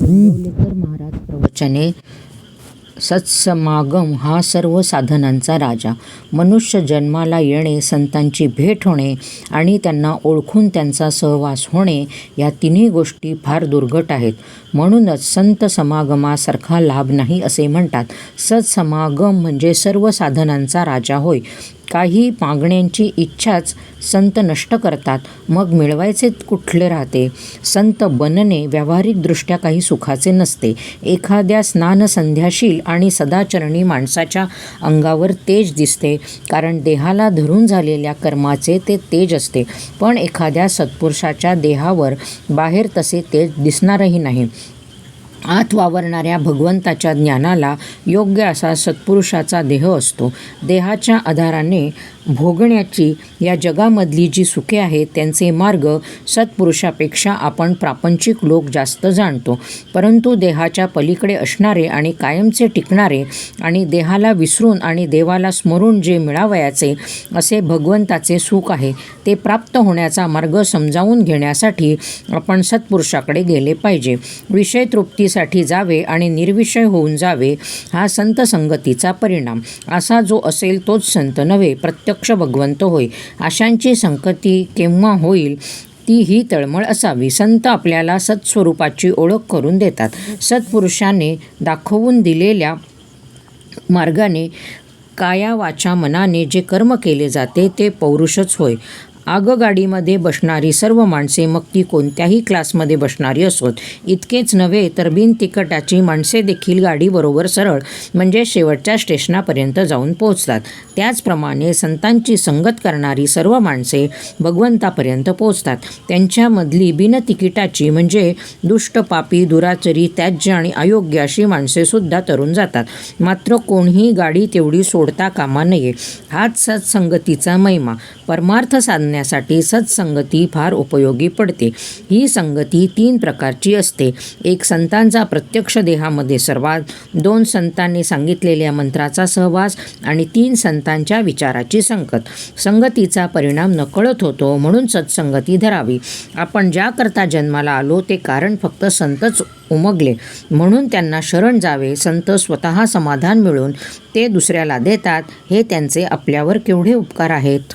गोंदवलेकर महाराज प्रवचने. सत्समागम हा सर्व साधनांचा राजा. मनुष्य जन्माला येणे, संतांची भेट होणे आणि त्यांना ओळखून त्यांचा सहवास होणे या तिन्ही गोष्टी फार दुर्घट आहेत. म्हणूनच संत समागमासारखा लाभ नाही असे म्हणतात. सत्समागम म्हणजे सर्व साधनांचा राजा होय. काही मागण्यांची इच्छाच संत नष्ट करतात, मग मिळवायचे कुठले राहते. संत बनणे व्यावहारिकदृष्ट्या काही सुखाचे नसते. एखाद्या स्नानसंध्याशील आणि सदाचरणी माणसाच्या अंगावर तेज दिसते, कारण देहाला धरून झालेल्या कर्माचे ते तेज असते. पण एखाद्या सत्पुरुषाच्या देहावर बाहेर तसे तेज दिसणारही नाही. आत वावरणाऱ्या भगवंताच्या ज्ञानाला योग्य असा सत्पुरुषाचा देह असतो. देहाच्या आधाराने भोगण्याची या जगामधली जी सुखे आहेत त्यांचे मार्ग सत्पुरुषापेक्षा आपण प्रापंचिक लोक जास्त जाणतो. परंतु देहाच्या पलीकडे असणारे आणि कायमचे टिकणारे आणि देहाला विसरून आणि देवाला स्मरून जे मिळावयाचे असे भगवंताचे सुख आहे, ते प्राप्त होण्याचा मार्ग समजावून घेण्यासाठी आपण सत्पुरुषाकडे गेले पाहिजे. विषय तृप्तीसाठी जावे आणि निर्विषय होऊन जावे हा संत संगतीचा परिणाम. असा जो असेल तोच संत नव्हे, प्रत्यक्ष भगवंत होय. अशांची संगती केव्हा होईल ती ही तळमळ असावी. संत आपल्याला सत्स्वरूपाची ओळख करून देतात. सत्पुरुषाने दाखवून दिलेल्या मार्गाने काया वाचा मनाने जे कर्म केले जाते ते पौरुषच होय. आगगाडीमध्ये बसणारी सर्व माणसे, मग ती कोणत्याही क्लासमध्ये बसणारी असोत, इतकेच नव्हे तर बिनतिकिटाची माणसे देखील गाडीबरोबर सरळ म्हणजे शेवटच्या स्टेशनापर्यंत जाऊन पोहोचतात. त्याचप्रमाणे संतांची संगत करणारी सर्व माणसे भगवंतापर्यंत पोहोचतात. त्यांच्यामधली बिनतिकिटाची म्हणजे दुष्ट, पापी, दुराचारी, त्याज्य आणि अयोग्य अशी माणसेसुद्धा तरून जातात. मात्र कोणीही गाडी तेवढी सोडता कामा नये. हाच सत्संगतीचा महिमा. परमार्थ साधण्यासाठी सत्संगती फार उपयोगी पडते. ही संगती 3 प्रकारची असते. 1 संतांचा प्रत्यक्ष देहामध्ये सहवास, 2 संतांनी सांगितलेल्या मंत्राचा सहवास आणि 3 संतांच्या विचाराची संगत. संगतीचा परिणाम नकळत होतो, म्हणून सत्संगती धरावी. आपण ज्याकरता जन्माला आलो ते कारण फक्त संतच उमगले म्हणून त्यांना शरण जावे. संत स्वतः समाधान मिळवून ते दुसऱ्याला देतात. हे त्यांचे आपल्यावर केवढे उपकार आहेत.